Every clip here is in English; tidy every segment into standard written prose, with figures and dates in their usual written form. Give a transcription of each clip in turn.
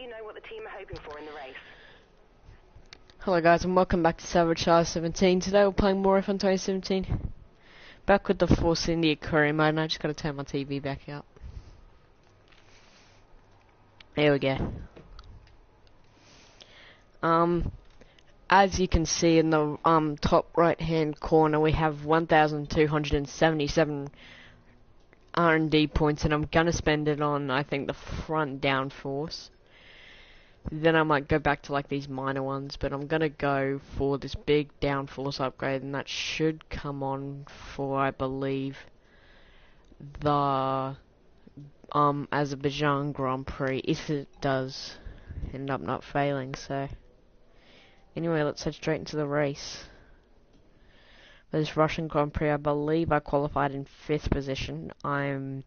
you know what the team are hoping for in the race. Hello guys and welcome back to SavageSeidel17. Today we're playing more Welcome To SavageSeidel17. Back with the Force India Career mode, and I just gotta turn my TV back up. There we go. As you can see in the top right hand corner, we have 1,277 R&D points, and I'm gonna spend it on, I think, the front downforce. Then I might go back to like these minor ones, but I'm gonna go for this big downforce upgrade, and that should come on for, I believe, the Azerbaijan Grand Prix, if it does end up not failing. So anyway, let's head straight into the race. For this Russian Grand Prix, I believe I qualified in 5th position. I've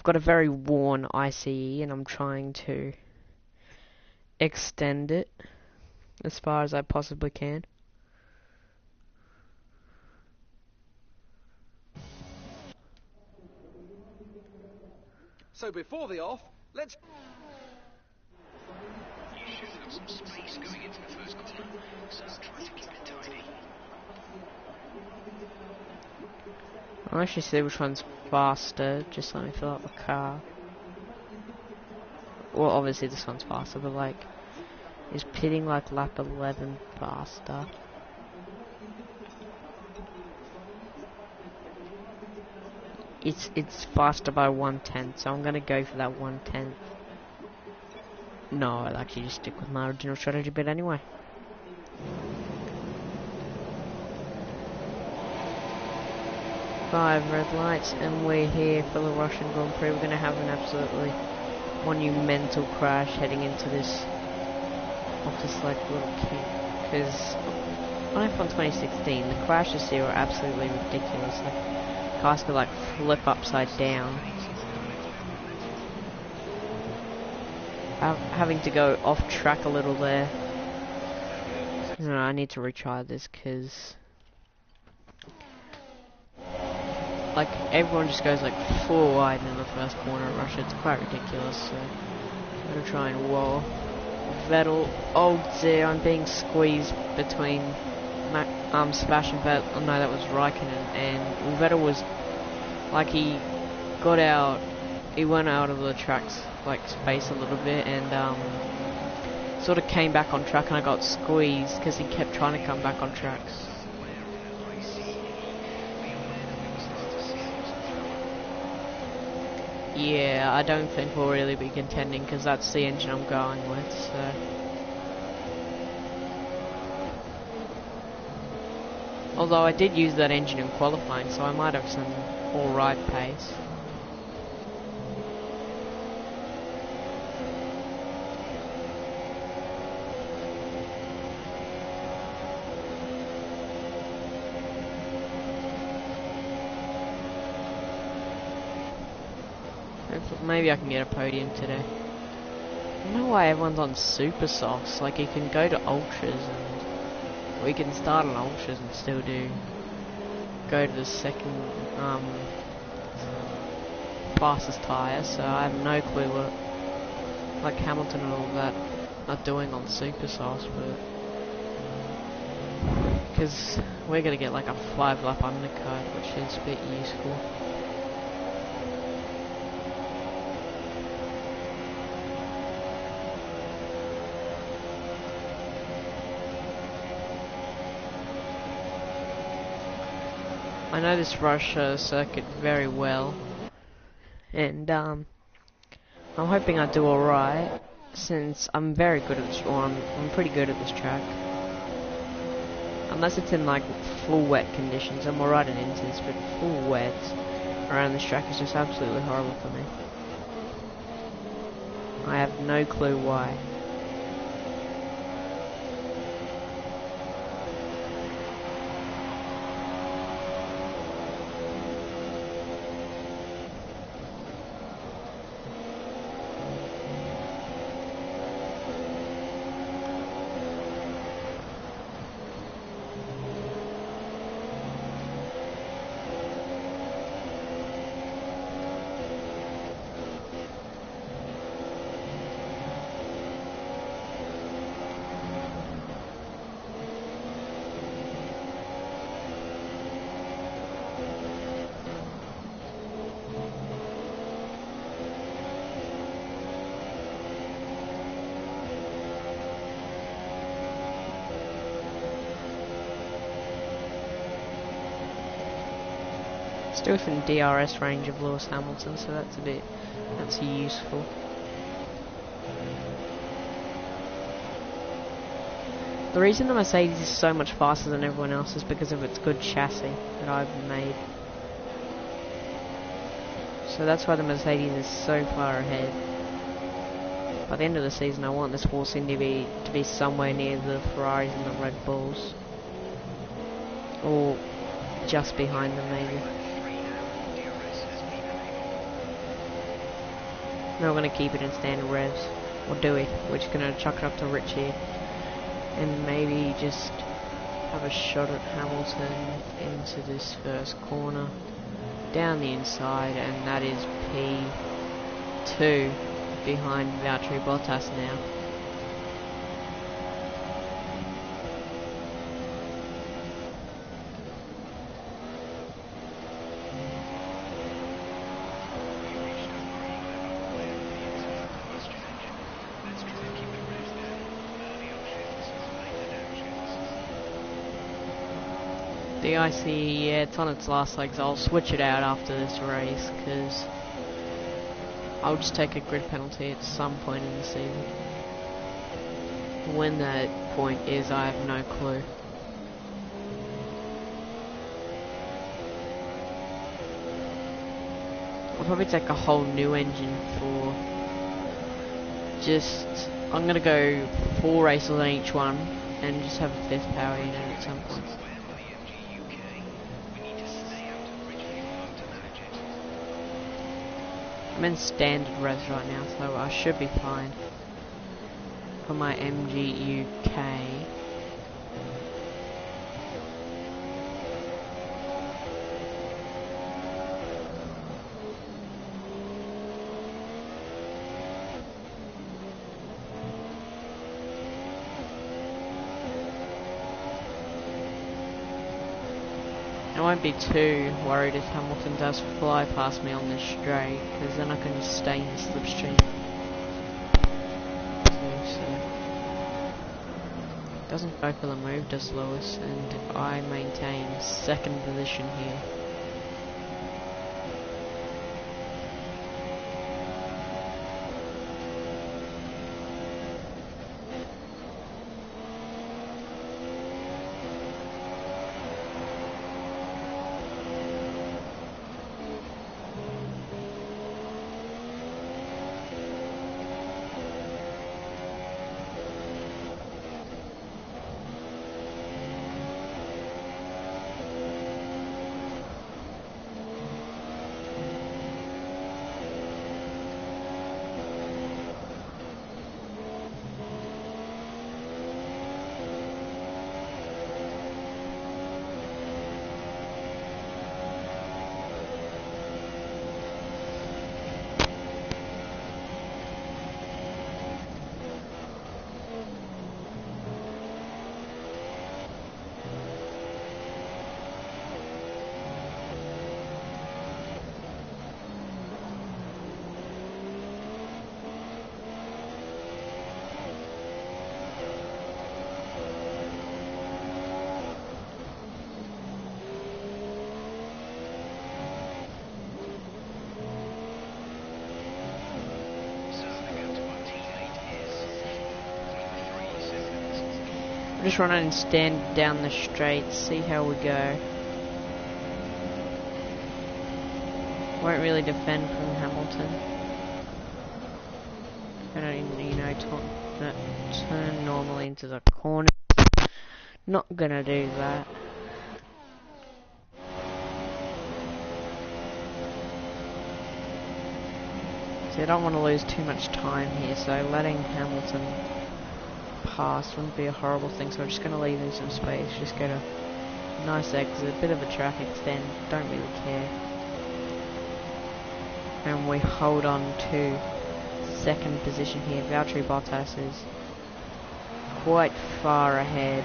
got a very worn ICE, and I'm trying to extend it as far as I possibly can. So before the off, let's... You should have some space going into the first corner, so try to keep it tidy. I'll actually see which one's faster, just let me fill up the car. Well, obviously this one's faster, but like, is pitting like lap 11 faster? It's faster by 1/10, so I'm gonna go for that 1/10. No, I'll actually just stick with my original strategy bit anyway. Five red lights, and we're here for the Russian Grand Prix. We're gonna have an absolutely monumental crash heading into this off this like little kink, because on F1 2016 the crashes here are absolutely ridiculous. Like, cars could like flip upside down. Having to go off track a little there. No, I need to retry this because like everyone just goes like full wide in the first corner in Russia. It's quite ridiculous. So I'm gonna try and whoa. Vettel, oh dear, I'm being squeezed between Sebastian Vettel, oh no, that was Raikkonen, and Vettel was, like, he got out, he went out of the track's, like, space a little bit, and, sort of came back on track, and I got squeezed, because he kept trying to come back on tracks. Yeah, I don't think we'll really be contending because that's the engine I'm going with, so. Although I did use that engine in qualifying, so I might have some alright pace. Maybe I can get a podium today. I don't know why everyone's on super softs. Like, you can go to ultras, and we can start on ultras and still go to the second fastest tyre. So I have no clue what like Hamilton and all that are doing on super softs, but because we're gonna get like a 5-lap undercut, which is a bit useful. I know this Russia circuit very well, and I'm hoping I do alright, since I'm very good at this, or I'm pretty good at this track. Unless it's in like full wet conditions, I'm alright in inters, but full wet around this track is just absolutely horrible for me. I have no clue why. Still within DRS range of Lewis Hamilton, so that's useful. The reason the Mercedes is so much faster than everyone else is because of its good chassis that I've made. So that's why the Mercedes is so far ahead. By the end of the season, I want this horse in to be somewhere near the Ferraris and the Red Bulls, or just behind them maybe. No, we're going to keep it in standard revs, or do we? We're just going to chuck it up to Rich here, and maybe just have a shot at Hamilton into this first corner, down the inside, and that is P2 behind Valtteri Bottas now. The ICE, yeah, it's on its last legs. I'll switch it out after this race, because I'll just take a grid penalty at some point in the season. When that point is, I have no clue. I'll probably take a whole new engine for just... I'm going to go 4 races on each one, and just have a 5th power unit at some point. I'm in standard revs right now, so I should be fine for my MG UK. I won't be too worried if Hamilton does fly past me on this straight, because then I can just stay in the slipstream. So, doesn't go for the move, does Lewis, and I maintain 2nd position here. I'm just running and stand down the straight, see how we go. Won't really defend from Hamilton. Gonna, you know, turn normally into the corner. Not gonna do that. See, I don't want to lose too much time here, so letting Hamilton pass wouldn't be a horrible thing, so I'm just going to leave him some space, just get a nice exit, bit of a track extend, don't really care. And we hold on to 2nd position here. Valtteri Bottas is quite far ahead.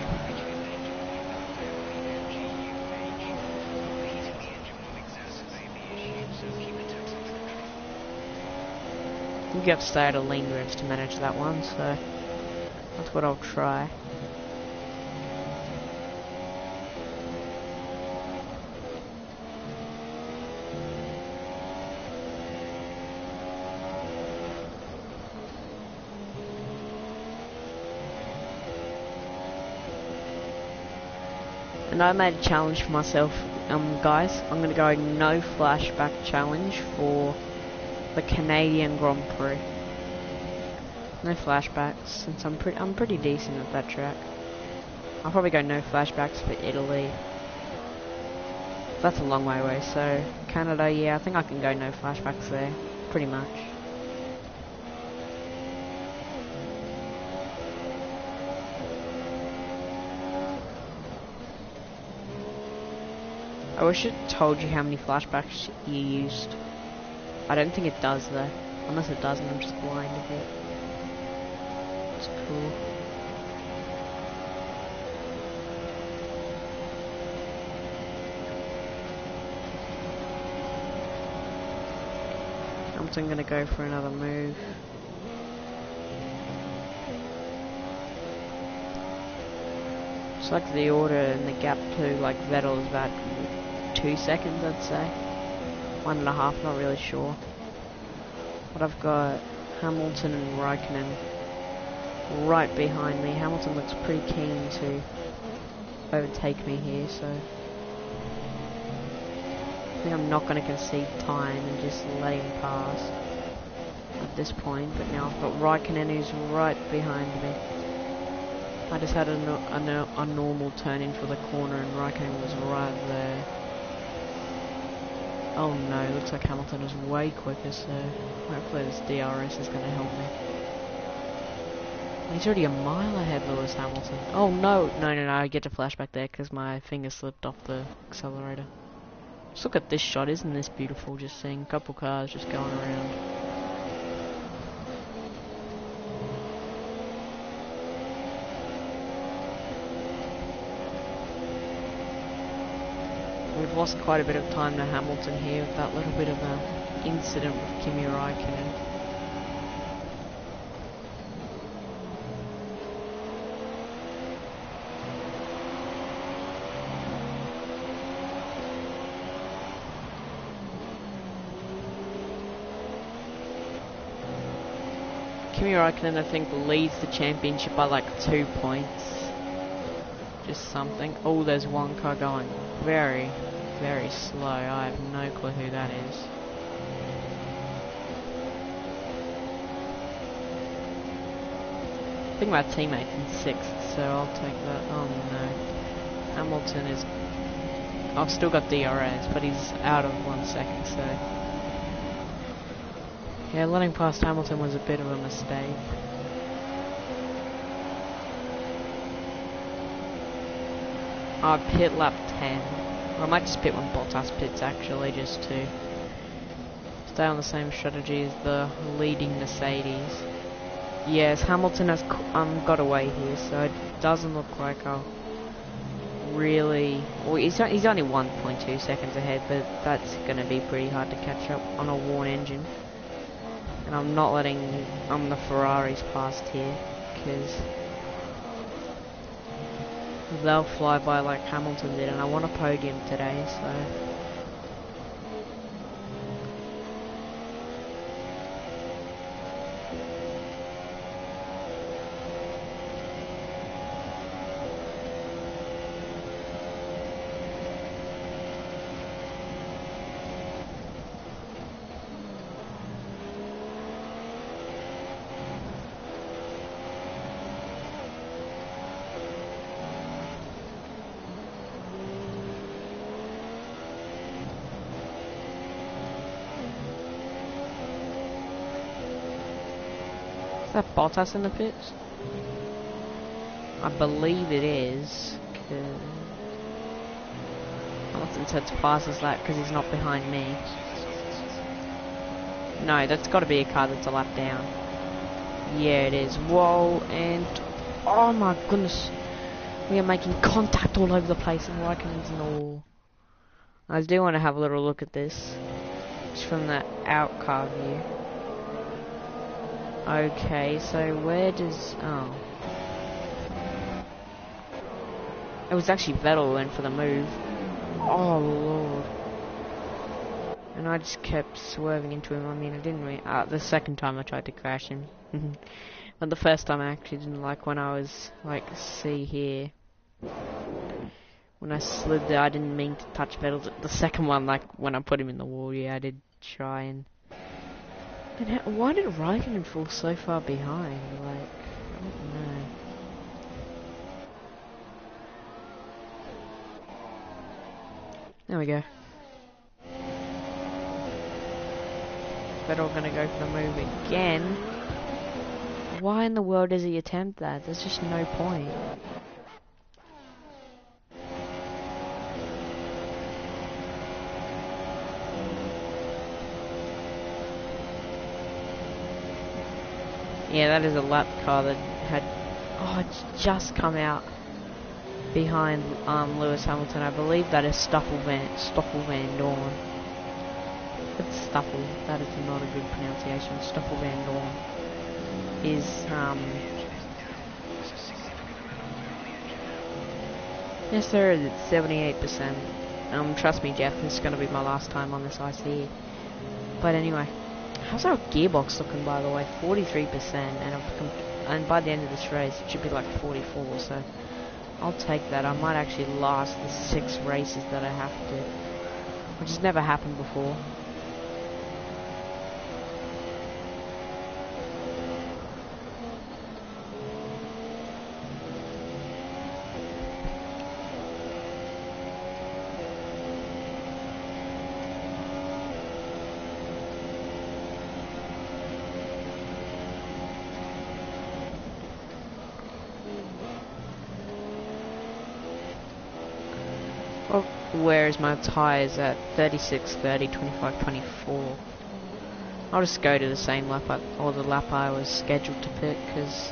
You have to stay at a lean revs to manage that one, so that's what I'll try. And I made a challenge for myself, guys. I'm gonna go no flashback challenge for the Canadian Grand Prix. No flashbacks, since I'm pretty decent at that track. I'll probably go no flashbacks for Italy. That's a long way away, so Canada, yeah, I think I can go no flashbacks there, pretty much. I wish it told you how many flashbacks you used. I don't think it does though. Unless it does and I'm just blind a bit. It's cool. I'm gonna go for another move. It's like the order and the gap to like Vettel is about 2 seconds, I'd say. 1.5, not really sure. But I've got Hamilton and Raikkonen right behind me. Hamilton looks pretty keen to overtake me here, so I think I'm not going to concede time and just let him pass at this point. But now I've got Raikkonen who's right behind me. I just had a normal turn in for the corner and Raikkonen was right there. Oh no, looks like Hamilton is way quicker, so hopefully this DRS is going to help me. He's already a mile ahead of Lewis Hamilton. Oh no, I get to flashback there because my finger slipped off the accelerator. Just look at this shot, isn't this beautiful? Just seeing a couple cars just going around. We've lost quite a bit of time to Hamilton here with that little bit of an incident with Kimi Raikkonen. Kimi Raikkonen, I think, leads the championship by like 2 points. Just something. Oh, there's one car going very, very slow. I have no clue who that is. I think my teammate's in 6th, so I'll take that. Oh no. Hamilton is... I've still got DRS, but he's out of 1 second, so... Yeah, letting past Hamilton was a bit of a mistake. Pit lap 10. Or I might just pit when Bottas pits actually, just to stay on the same strategy as the leading Mercedes. Yes, Hamilton has got away here, so it doesn't look like I'll really... Well, he's only 1.2 seconds ahead, but that's going to be pretty hard to catch up on a worn engine. And I'm not letting the Ferraris past here, because they'll fly by like Hamilton did, and I want a podium today, so... Is that Bottas in the pits? I believe it is, because Hamilton sets past his lap because he's not behind me. No, that's got to be a car that's a lap down. Yeah, it is. Whoa, and oh my goodness, we are making contact all over the place, and Raikkonen's and all. I do want to have a little look at this, just from the out car view. Okay, so where does... Oh. It was actually Vettel who went for the move. Oh, Lord. And I just kept swerving into him. I mean, I didn't really... the second time I tried to crash him. But the first time I actually didn't like when I was, like, see here. When I slid there, I didn't mean to touch Vettel. The second one, like, when I put him in the wall, yeah, I did try and... why did Raikkonen fall so far behind? Like, I don't know. There we go. Vettel gonna go for the move again. Why in the world does he attempt that? There's just no point. Yeah, that is a lap car that had... Oh, it's just come out behind Lewis Hamilton. I believe that is Stoffel Van Dorn. It's Stoffel. That is not a good pronunciation. Stoffel Van Dorn is yes sir, it's 78%. Trust me, Jeff, this is going to be my last time on this IC. But anyway, how's our gearbox looking, by the way? 43%, and by the end of this race it should be like 44, so I'll take that. I might actually last the 6 races that I have to, which has never happened before. Well, where's my tyres at? 36, 30, 25, 24. I'll just go to the same lap or the lap I was scheduled to pit, because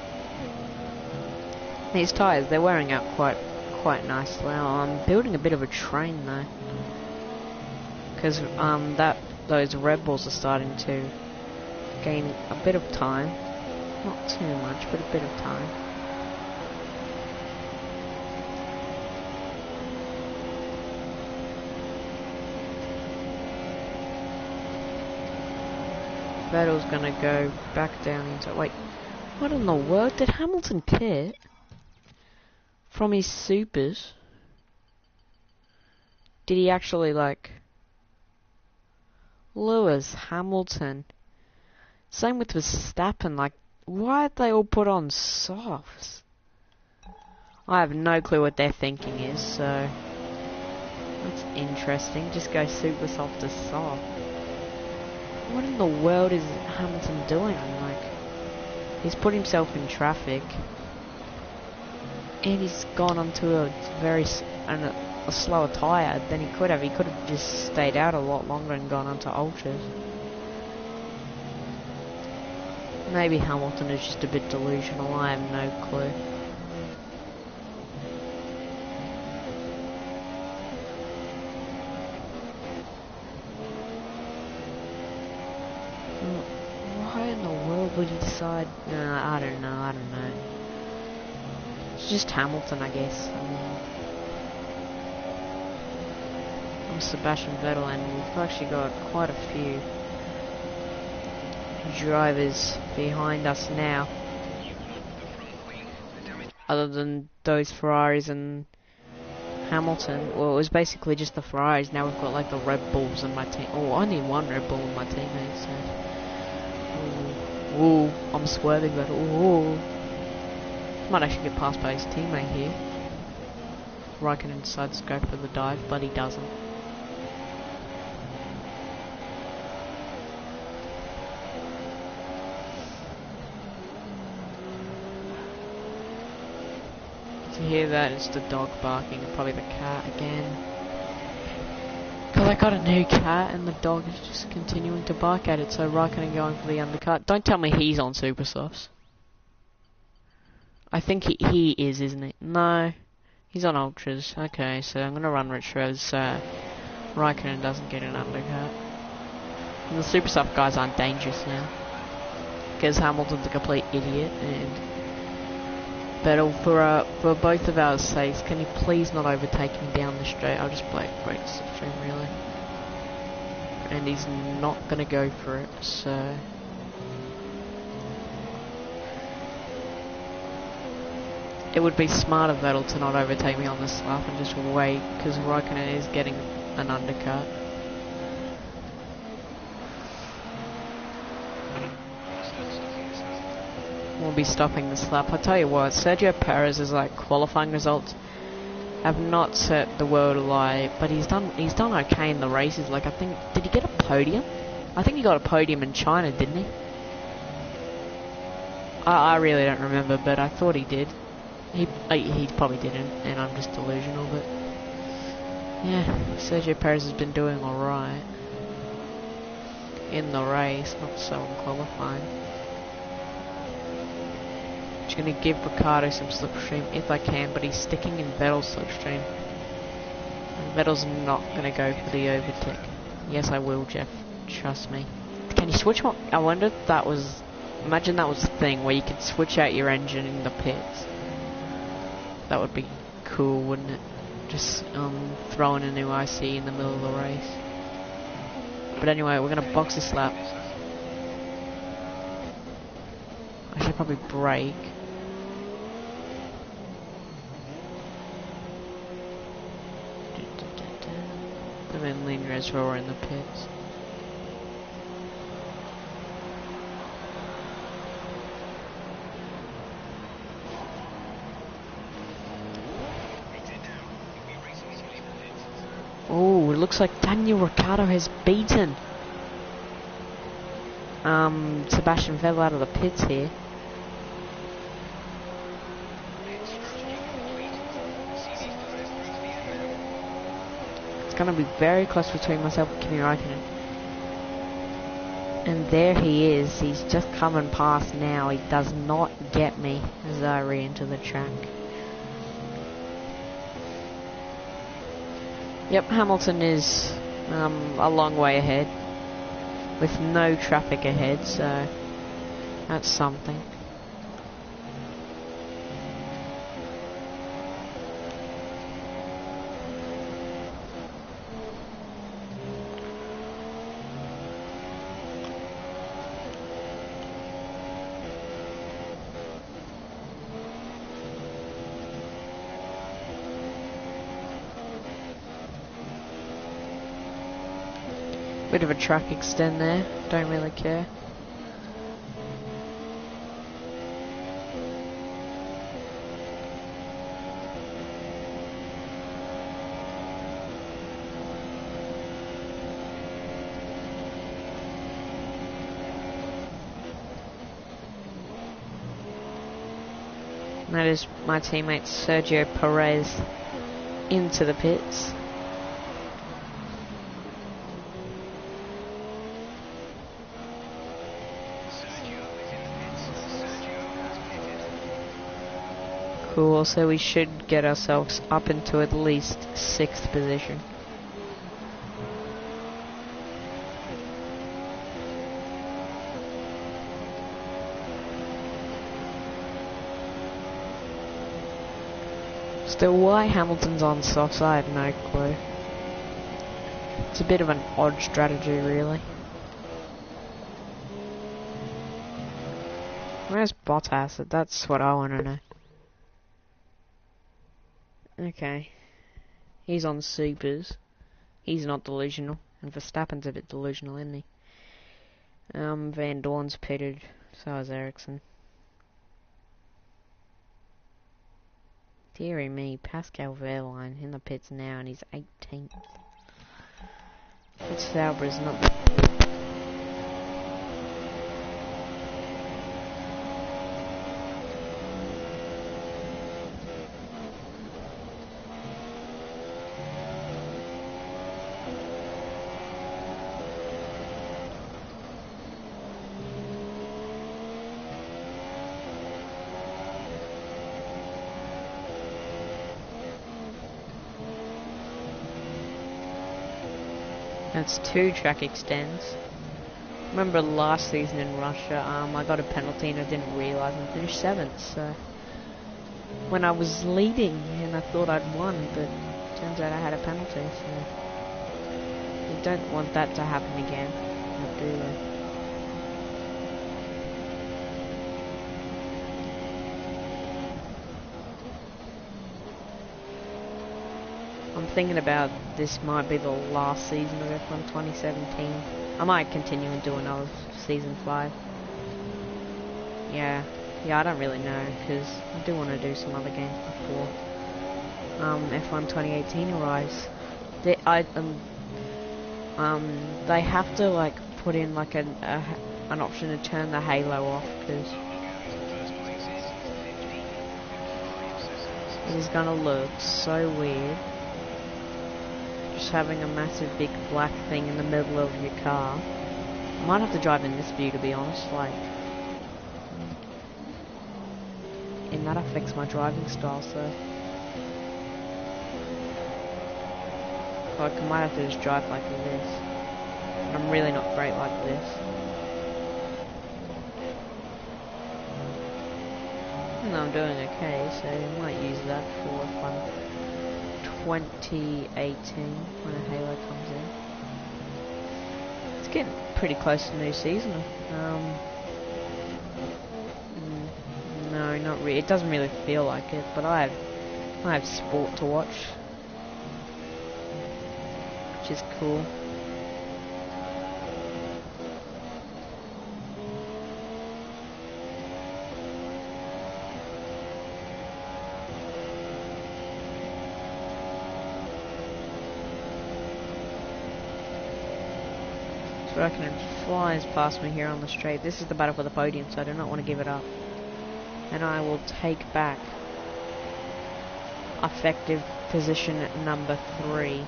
these tyres, they're wearing out quite nicely. I'm building a bit of a train though, because those Red Bulls are starting to gain a bit of time, not too much, but a bit of time. Vettel's gonna go back down into... Wait, what in the world? Did Hamilton pit from his supers? Did he actually, like... Lewis Hamilton. Same with Verstappen, like, why did they all put on softs? I have no clue what their thinking is, so... That's interesting. Just go super soft to soft. What in the world is Hamilton doing? Like, he's put himself in traffic, and he's gone onto a a slower tyre than he could have. He could have just stayed out a lot longer and gone onto ultras. Maybe Hamilton is just a bit delusional. I have no clue. Why in the world would he decide? Nah, I don't know. It's just Hamilton, I guess. I'm Sebastian Vettel, and we've actually got quite a few drivers behind us now, other than those Ferraris and Hamilton. Well, it was basically just the Ferraris. Now we've got like the Red Bulls in my team. Oh, I need one Red Bull in my teammate, so... Ooh, I'm swerving, but ooh. Might actually get passed by his teammate here. Raikkonen decides to go for the dive, but he doesn't. You hear that? It's the dog barking, probably the cat again. Because I got a new cat and the dog is just continuing to bark at it, so Raikkonen going for the undercut. Don't tell me he's on super softs. I think he is, isn't he? No, he's on ultras. Okay, so I'm gonna run retro so Raikkonen doesn't get an undercut. And the super soft guys aren't dangerous now, because Hamilton's a complete idiot, and Vettel, for both of our sakes, can you please not overtake me down the straight? I'll just break the stream, really. And he's not gonna go for it, so... it would be smart of Vettel to not overtake me on this lap and just wait, because Raikkonen is getting an undercut. We'll be stopping this lap. I tell you what, Sergio Perez's like qualifying results have not set the world alight, but he's done okay in the races. Like, I think, did he get a podium? I think he got a podium in China, didn't he? I really don't remember, but I thought he did. He probably didn't, and I'm just delusional. But yeah, Sergio Perez has been doing alright in the race, not so in qualifying. Just gonna give Ricciardo some slipstream if I can, but he's sticking in Vettel's slipstream. And Vettel's not gonna go for the overtake. Yes, I will, Jeff. Trust me. Can you switch one? I wonder if that was. Imagine that was a thing where you could switch out your engine in the pits. That would be cool, wouldn't it? Just throwing a new IC in the middle of the race. But anyway, we're gonna box this lap. I should probably brake. And then lean reservoir in the pits. Oh, it looks like Daniel Ricciardo has beaten Sebastian Vettel out of the pits here. It's going to be very close between myself and Kimi Raikkonen. And there he is. He's just coming past now. He does not get me as I re-enter the track. Yep, Hamilton is a long way ahead, with no traffic ahead, so that's something. Bit of a track extend there, don't really care. And that is my teammate Sergio Perez into the pits. Cool, so we should get ourselves up into at least 6th position. Still, why Hamilton's on softs, I have no clue. It's a bit of an odd strategy, really. Where's Bottas? That's what I want to know. Okay. He's on supers. He's not delusional. And Verstappen's a bit delusional, isn't he? Van Dorn's pitted. So is Ericsson. Deary me, Pascal Wehrlein in the pits now, and he's 18th. Fitz Sauber's not. That's 2 track extends. Remember last season in Russia, I got a penalty and I didn't realise and finished 7th, so when I was leading and I thought I'd won, but turns out I had a penalty, so you don't want that to happen again, do you? thinking about this might be the last season of F1 2017. I might continue and do another season 5. Yeah, I don't really know, because I do want to do some other games before F1 2018 arrives. They have to like put in like an option to turn the halo off, because it is gonna look so weird just having a massive big black thing in the middle of your car. I might have to drive in this view, to be honest, like, and that affects my driving style, so like I might have to just drive like this. And I'm really not great like this. Even though I'm doing okay, so I might use that for F1 2018 when a Halo comes in. It's getting pretty close to the new season. No, not really. It doesn't really feel like it, but I have sport to watch, which is cool. So I reckon it flies past me here on the straight. This is the battle for the podium, so I do not want to give it up. And I will take back effective position at number 3.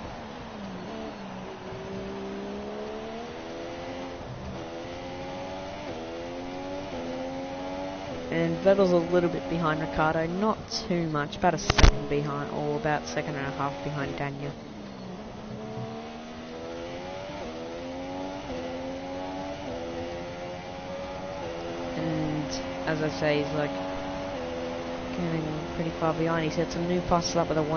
And Vettel's a little bit behind Ricardo, not too much, about a second behind, or about second and a half behind Daniel. And as I say, he's like getting pretty far behind. He set some new passes up with a 138.25,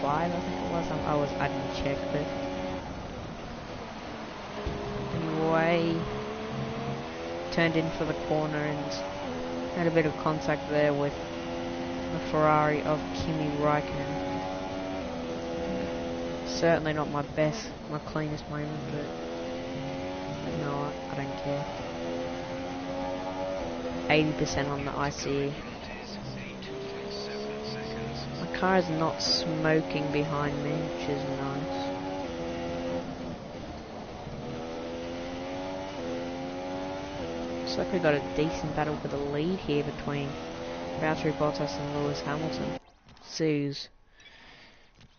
I think it was. I didn't check, but anyway, turned in for the corner and had a bit of contact there with the Ferrari of Kimi Räikkönen. Certainly not my cleanest moment, but no, I don't care. 80% on the ICE. My car is not smoking behind me, which is nice. Looks like we got a decent battle for the lead here between Valtteri Bottas and Lewis Hamilton. Sue's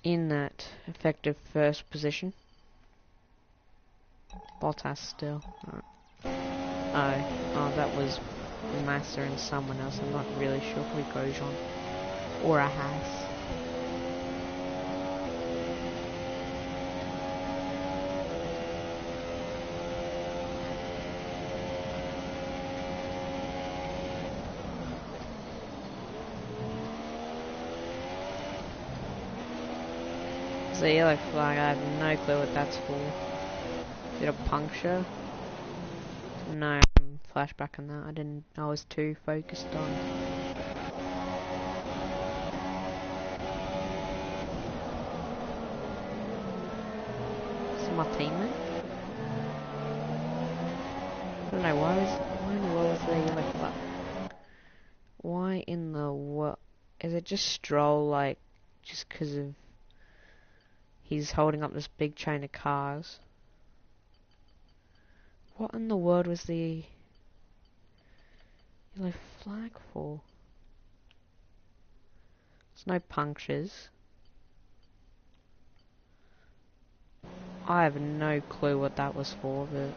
in that effective first position. Bottas still. Right. Oh, that was Massa and someone else. I'm not really sure if we Grosjean or a Haas. The yellow flag, I have no clue what that's for. Is it a puncture? No, flashback on that. I was too focused on. Is it my teammate? I don't know, why in the world was there yellow flag? Why in the world? Is it just Stroll, like, just because of he's holding up this big chain of cars? What in the world was the yellow flag for? There's no punctures. I have no clue what that was for, but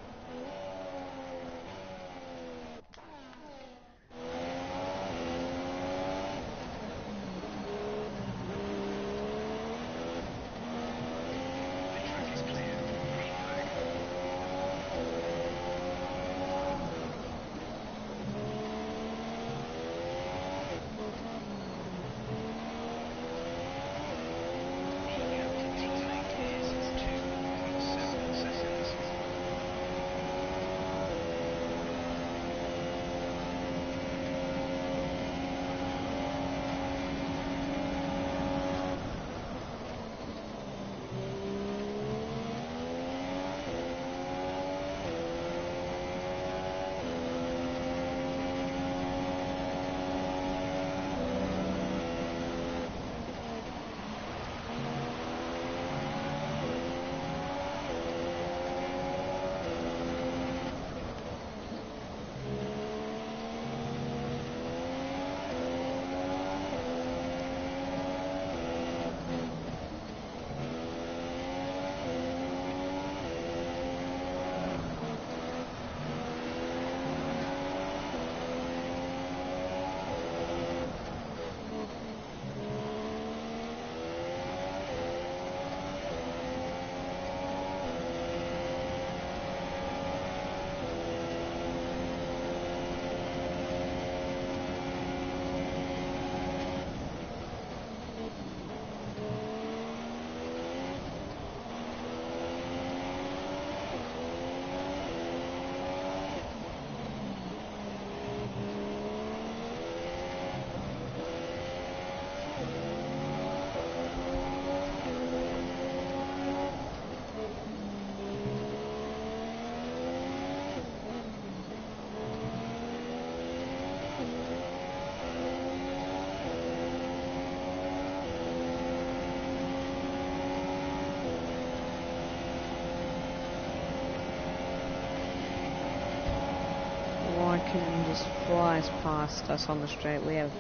guys past us on the straight, we have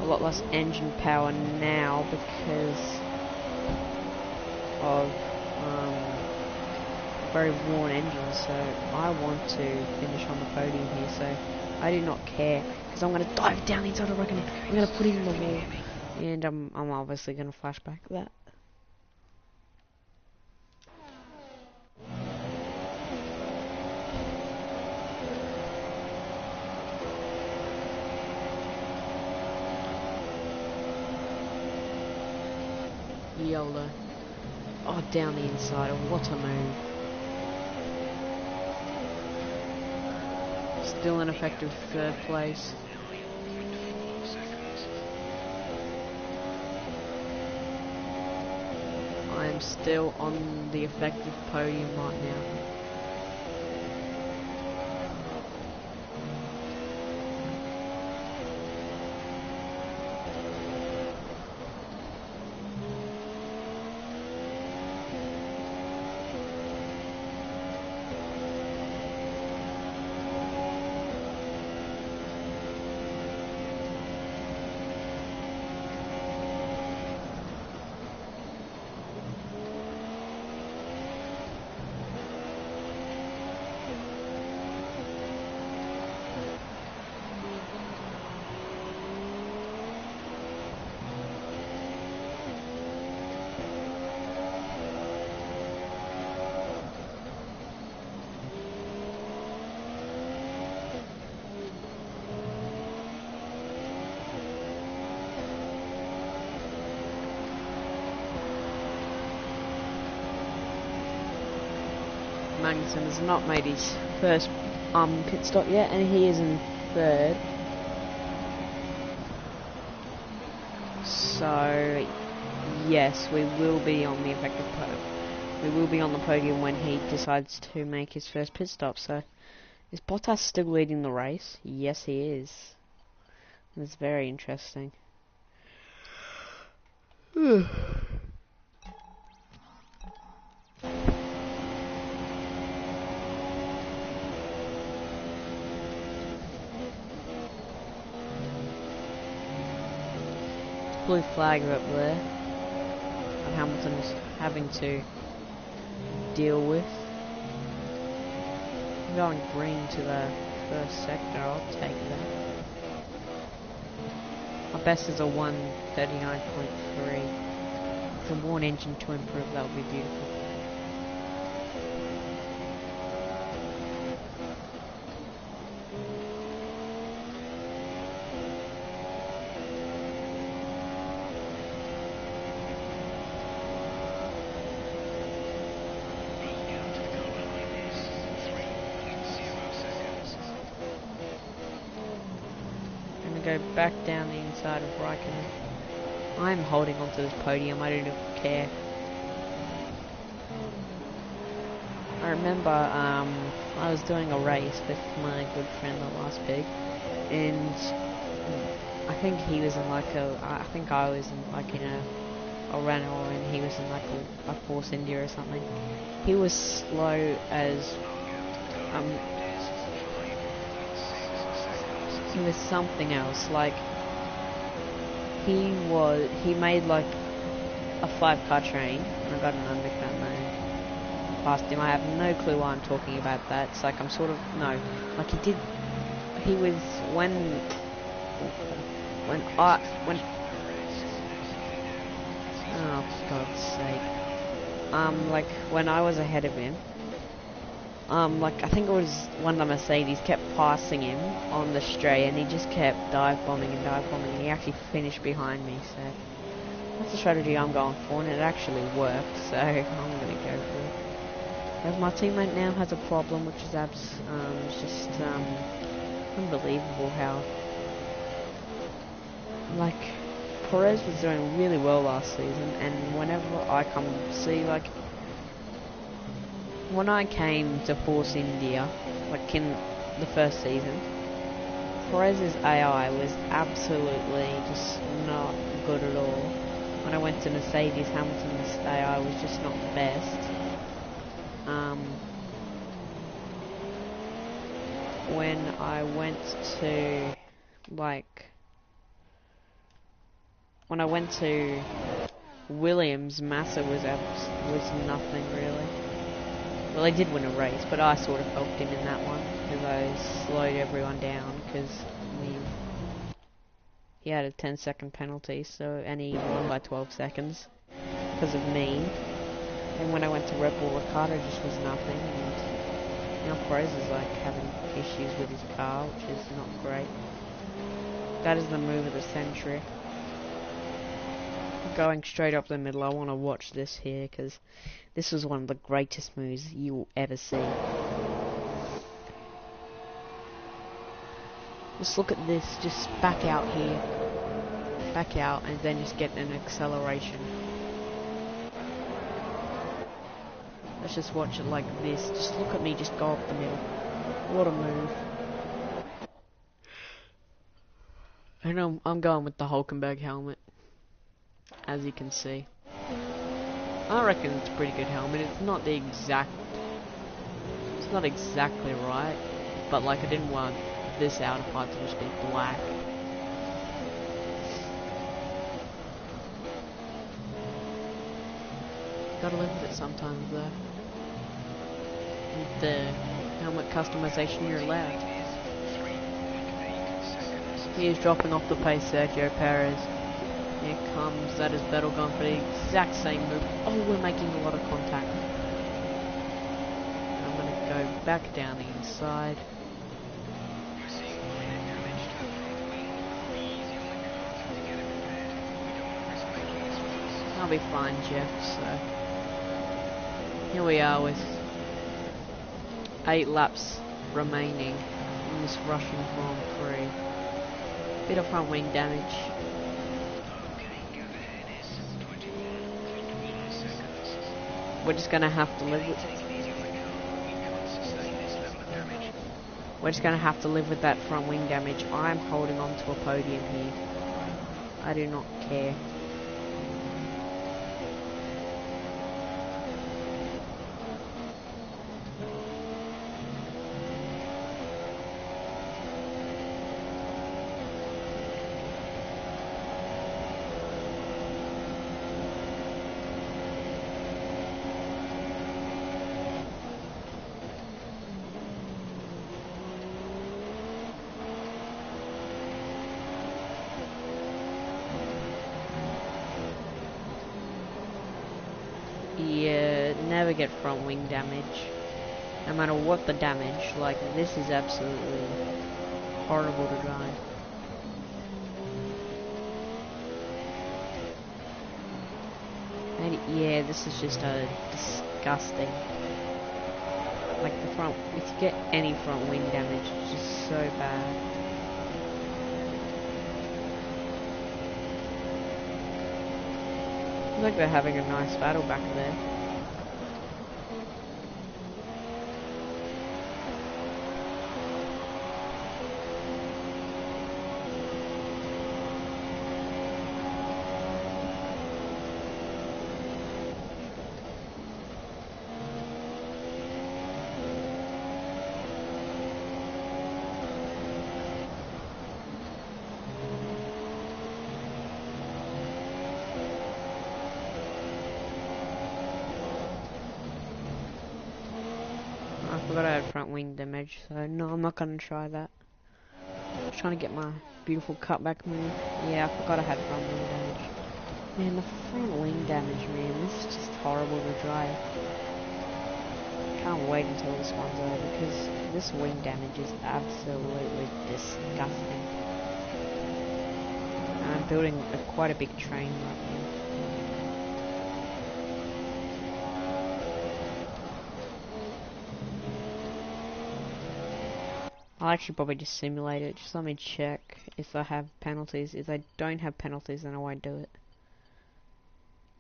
a lot less engine power now because of very worn engines, so I want to finish on the podium here, so I do not care, because I'm going to dive down inside the rock and I'm going to put it in the wall, and I'm obviously going to flash back that. YOLO. Oh, down the inside, what a move. Still an effective third place. I am still on the effective podium right now. Magnussen has not made his first pit stop yet, and he is in third. So yes, we will be on the effective podium. We will be on the podium when he decides to make his first pit stop. So is Bottas still leading the race? Yes, he is. It's very interesting. Blue flag up there that Hamilton's having to deal with. I'm going green to the first sector, I'll take that. My best is a 139.3. It's a worn engine to improve, that would be beautiful. Go back down the inside of Raikkonen. I'm holding onto this podium, I don't care. I remember I was doing a race with my good friend the last pig, and I think he was in like I think I was in like in a Renault and he was in like a Force India or something. He was slow as he was something else, like he made like a 5-car train, and I got an undercut and passed him. I have no clue why I'm talking about that. It's like I'm sort of, no, like he was, when oh, for God's sake, like when I was ahead of him, like I think it was one of the Mercedes kept passing him on the straight, and he just kept dive bombing, and he actually finished behind me. So that's the strategy I'm going for, and it actually worked. So I'm gonna go for it. As my teammate now has a problem, which is it's just unbelievable how, like, Perez was doing really well last season, and whenever I come see, like, when I came to Force India, like in the first season, Perez's AI was absolutely just not good at all. When I went to Mercedes, Hamilton's AI was just not the best. when I went to, when I went to Williams, Massa was nothing really. Well, he did win a race, but I sort of helped him in that one because I slowed everyone down because he had a 10-second penalty, and he won by 12 seconds because of me. And when I went to Red Bull, Ricardo just was nothing. And now Perez is like having issues with his car, which is not great. That is the move of the century. Going straight up the middle, I want to watch this here because this was one of the greatest moves you will ever see. Just look at this, just back out here. Back out and then just get an acceleration. Let's just watch it like this. Just look at me, just go up the middle. What a move. And I'm going with the Hulkenberg helmet, as you can see. I reckon it's a pretty good helmet. It's not exactly right, but like I didn't want this outer part to just be black. Gotta live with it sometimes though. With the helmet customization you're allowed. He is dropping off the pace, Sergio Perez. Here comes, that is Vettel going for the exact same move. Oh, we're making a lot of contact. I'm going to go back down the inside. I'll be fine, Jeff, so... Here we are with 8 laps remaining in this Russian Grand Prix. Bit of front wing damage. We're just gonna have to live with. We're just gonna have to live with that front wing damage. I'm holding on to a podium here. I do not care. Yeah, never get front wing damage. No matter what the damage, like this is absolutely horrible to drive. And yeah, this is just a disgusting. Like the front, if you get any front wing damage, it's just so bad. Looks like they're having a nice battle back there. I forgot I had front wing damage, so no, I'm not gonna try that. I was trying to get my beautiful cutback move. Yeah, I forgot I had front wing damage. Man, the front wing damage, man, this is just horrible to drive. Can't wait until this one's over, because this wing damage is absolutely disgusting. And I'm building quite a big train right now. I'll actually probably just simulate it. Just let me check if I have penalties. If I don't have penalties, then I won't do it.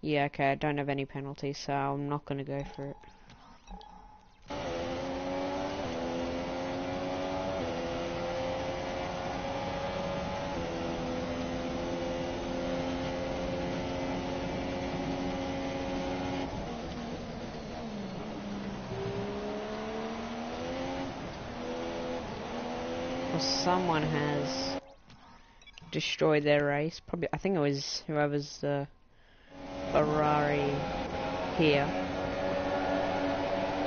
Yeah, okay, I don't have any penalties, so I'm not gonna go for it. Well, someone has destroyed their race. Probably, I think it was whoever's the Ferrari here.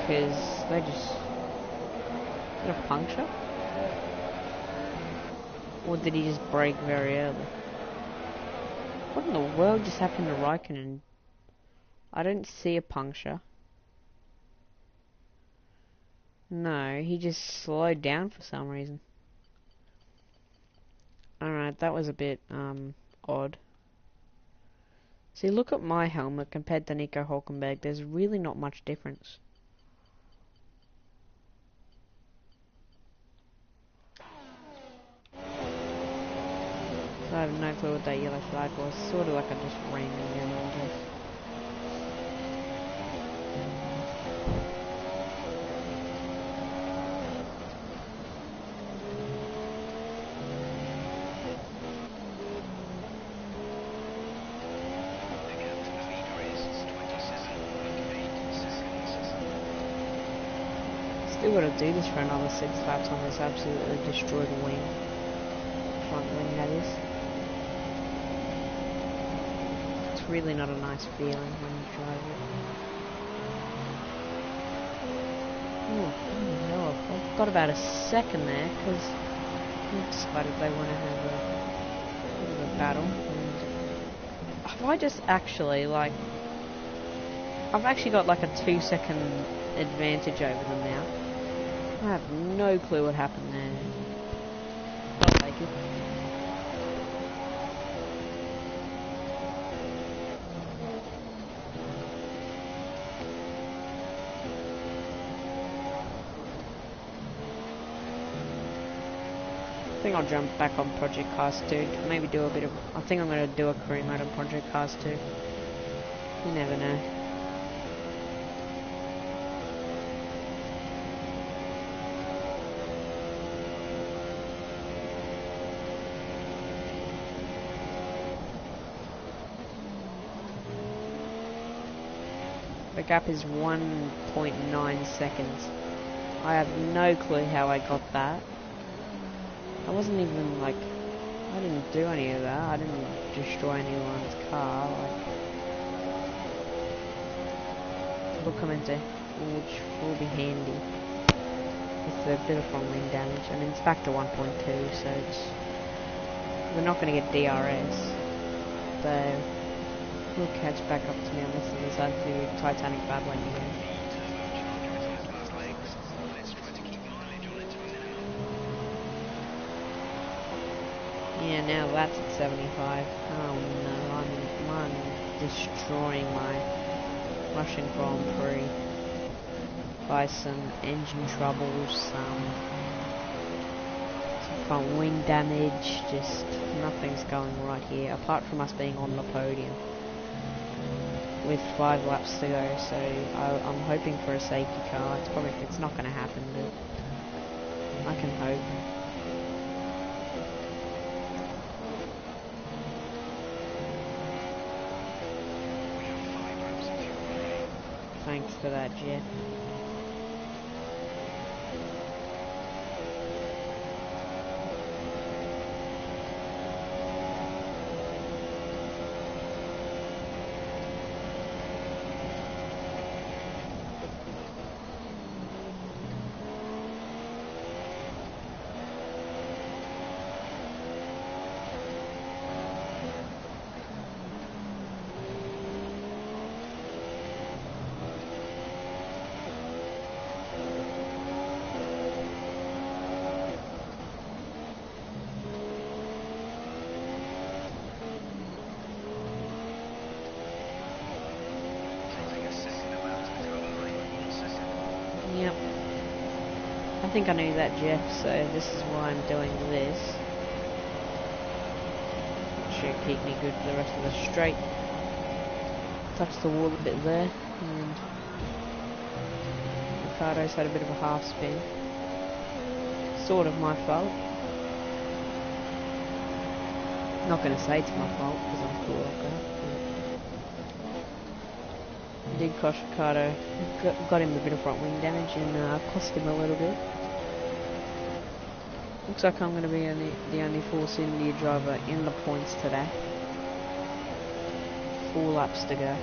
Because they just... Did a puncture? Or did he just brake very early? What in the world just happened to Raikkonen? I don't see a puncture. No, he just slowed down for some reason. Alright, that was a bit, odd. See, look at my helmet compared to Nico Hulkenberg. There's really not much difference. So I have no clue what that yellow flag was. Sort of like I just ran again, I guess. The gap to the leader is 27.8 seconds. Still gotta do this for another 6 laps on this absolutely destroyed wing. Front wing, that is. It's really not a nice feeling when you drive it. Oh, no, I've got about a second there, because they decided they want to have a bit of a battle. And have I just actually, like... I've actually got like a 2-second advantage over them now. I have no clue what happened there. I'll take it. I think I'll jump back on Project Cars 2. Maybe do a bit of... I think I'm going to do a career mode on Project Cars 2. You never know. The gap is 1.9 seconds. I have no clue how I got that. I wasn't even like... I didn't do any of that. I didn't destroy anyone's car. Like... Documenter, which will be handy. With a bit of front wing damage. I mean, it's back to 1.2, so it's... We're not going to get DRS. So... We'll catch back up to me unless they decide to do Titanic battling again. Let's try to keep mileage on it to a minimum. Yeah, now that's at 75. Oh no, I'm destroying my Russian Grand Prix by some engine troubles, some front wing damage, just nothing's going right here, apart from us being on the podium. With 5 laps to go, so I'm hoping for a safety car. It's not going to happen, but I can hope. We have 5 laps of fuel remaining. Thanks for that, Jeff. Taking a second about to become 1 second. Yep. I think I knew that, Jeff, so this is why I'm doing this. Should keep me good for the rest of the straight. Touch the wall a bit there, and Ricardo's had a bit of a half spin. Sort of my fault. Not going to say it's my fault, because I'm cool like that. Did cost Ricardo, got him a bit of front wing damage and cost him a little bit. Looks like I'm going to be the only Force India driver in the points today. 4 laps to go.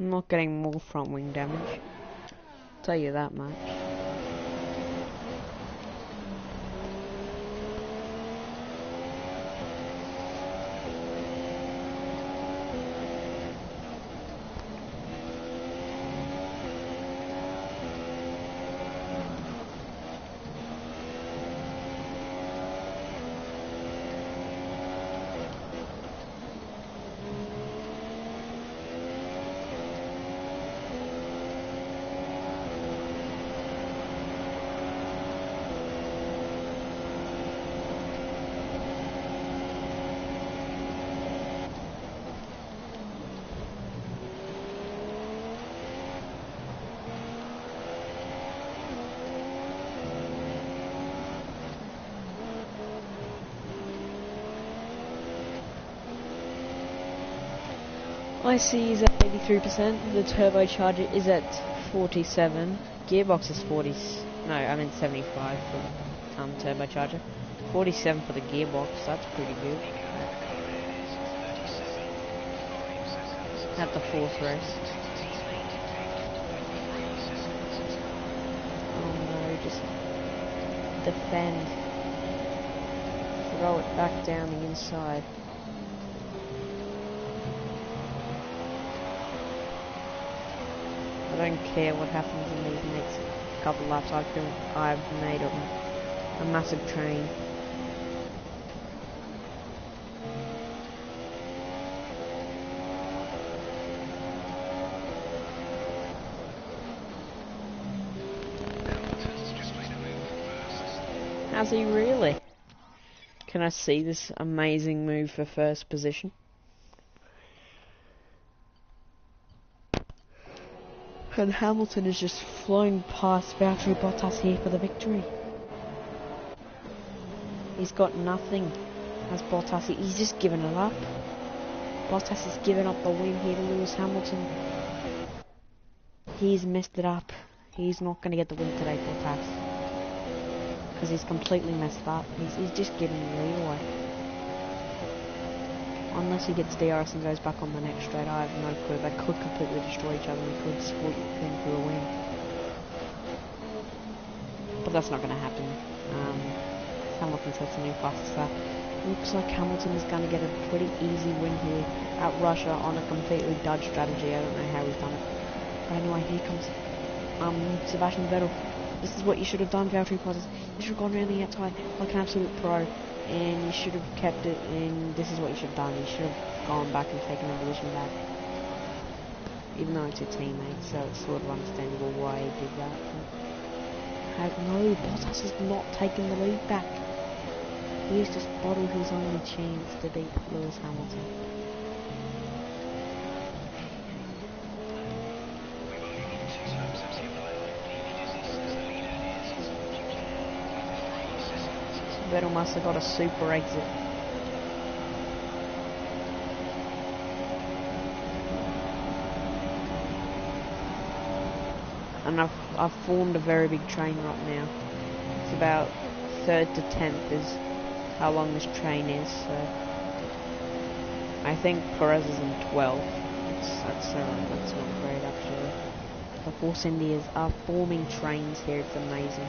I'm not getting more front wing damage. Tell you that much. IC is at 83%, the turbocharger is at 47, gearbox is 75 for turbocharger, 47 for the gearbox, that's pretty good. At the 4th race. Oh no, just defend. Throw it back down the inside. I don't care what happens in these next couple laps. I feel I've made a massive train. Has he really? Can I see this amazing move for first position? And Hamilton is just flying past Valtteri Bottas here for the victory. He's got nothing as Bottas. He's just given it up. Bottas has given up the win here to Lewis Hamilton. He's messed it up. He's not going to get the win today, Bottas. Because he's completely messed up. He's just giving the lead away. Unless he gets DRS and goes back on the next straight, I have no clue. They could completely destroy each other and could split him for a win. But that's not going to happen. Hamilton sets a new fastest lap. Looks like Hamilton is going to get a pretty easy win here at Russia on a completely dud strategy. I don't know how he's done it. But anyway, here comes Sebastian Vettel. This is what you should have done, Valtteri Bottas. You should have gone around the outside like an absolute pro. And you should have kept it, and this is what you should have done. You should have gone back and taken the position back. Even though it's your teammate, so it's sort of understandable why he did that. No, Bottas has not taken the lead back. He has just bottled his only chance to beat Lewis Hamilton. Vettel must have got a super exit. And I've formed a very big train right now. It's about 3rd to 10th is how long this train is, so I think Perez is in 12th. That's not great actually. The Force Indians are forming trains here, it's amazing.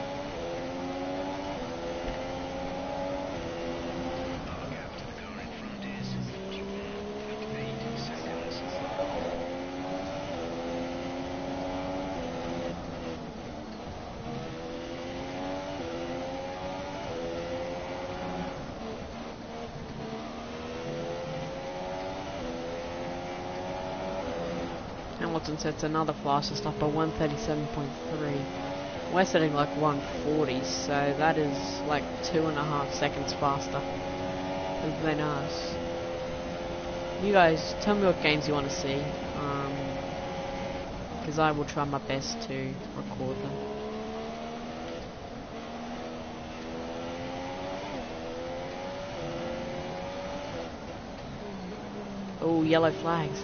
Hamilton sets another fastest up by 137.3. We're setting like 140, so that is like 2.5 seconds faster than us. You guys, tell me what games you want to see, because I will try my best to record them. Oh, yellow flags.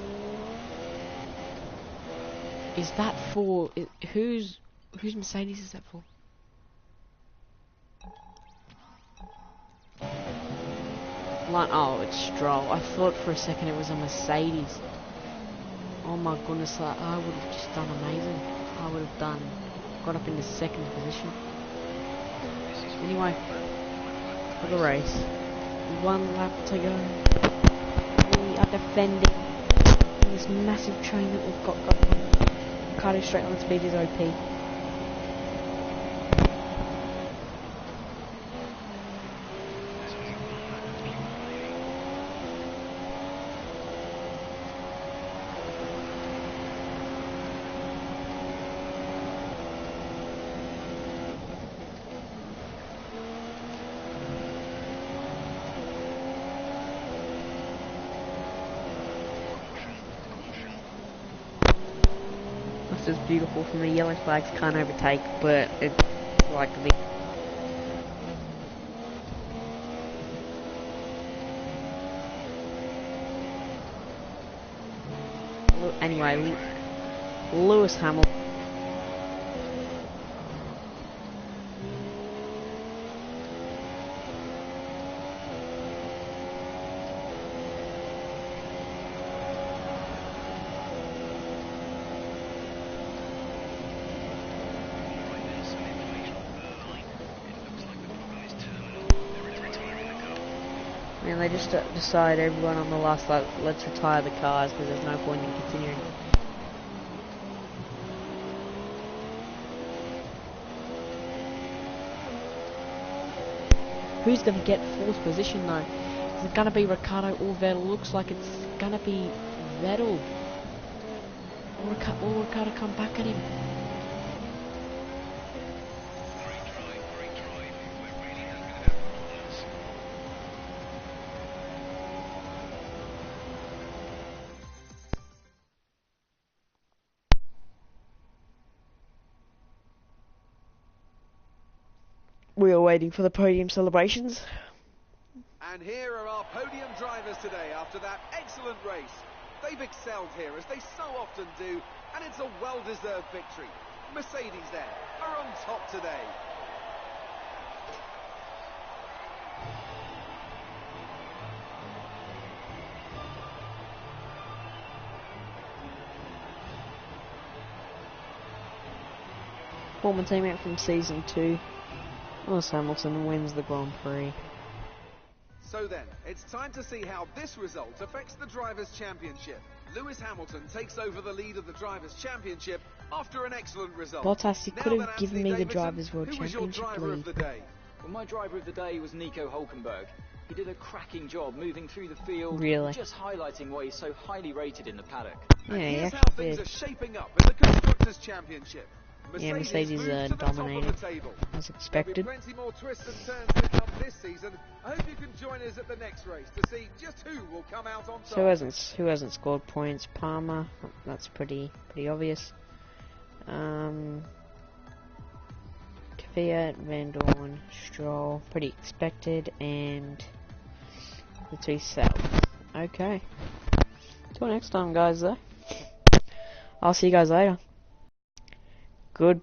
Is that for... whose Mercedes is that for? Oh, it's Stroll. I thought for a second it was a Mercedes. Oh my goodness, I would have just done amazing. I would have got up into 2nd position. Anyway, for the race. 1 lap to go. We are defending this massive train that we've got going. Ricardo straight on speed is OP. Is beautiful from the yellow flags, can't overtake, but it's like the anyway, Lewis Hamilton. And they just decide everyone on the last lap, let's retire the cars because there's no point in continuing. Who's going to get 4th position though? Is it going to be Ricciardo or Vettel? Looks like it's going to be Vettel. Or Ricciardo come back at him. We are waiting for the podium celebrations. And here are our podium drivers today after that excellent race. They've excelled here, as they so often do, and it's a well-deserved victory. Mercedes there are on top today. Former teammate from Season 2, Lewis Hamilton wins the Grand Prix. So then, it's time to see how this result affects the Drivers' Championship. Lewis Hamilton takes over the lead of the Drivers' Championship after an excellent result. Bottas, you could have given me the Drivers' World Championship lead. Who was your driver of the day? Well, my driver of the day was Nico Hülkenberg. He did a cracking job moving through the field, really, just highlighting why he's so highly rated in the paddock. Yeah, and here's yeah, how things are shaping up in the Constructors' Championship. Yeah, Mercedes moves to the top of the dominated, table. as There'll be expected. plenty more twists and turns to come this season. I hope you can join us at the next race to see just who will come out on top. So who hasn't scored points? Palmer. That's pretty obvious. Kvyat, Van Dorn, Stroll, pretty expected, and the two South. Okay. Till next time, guys. Though. I'll see you guys later. Good.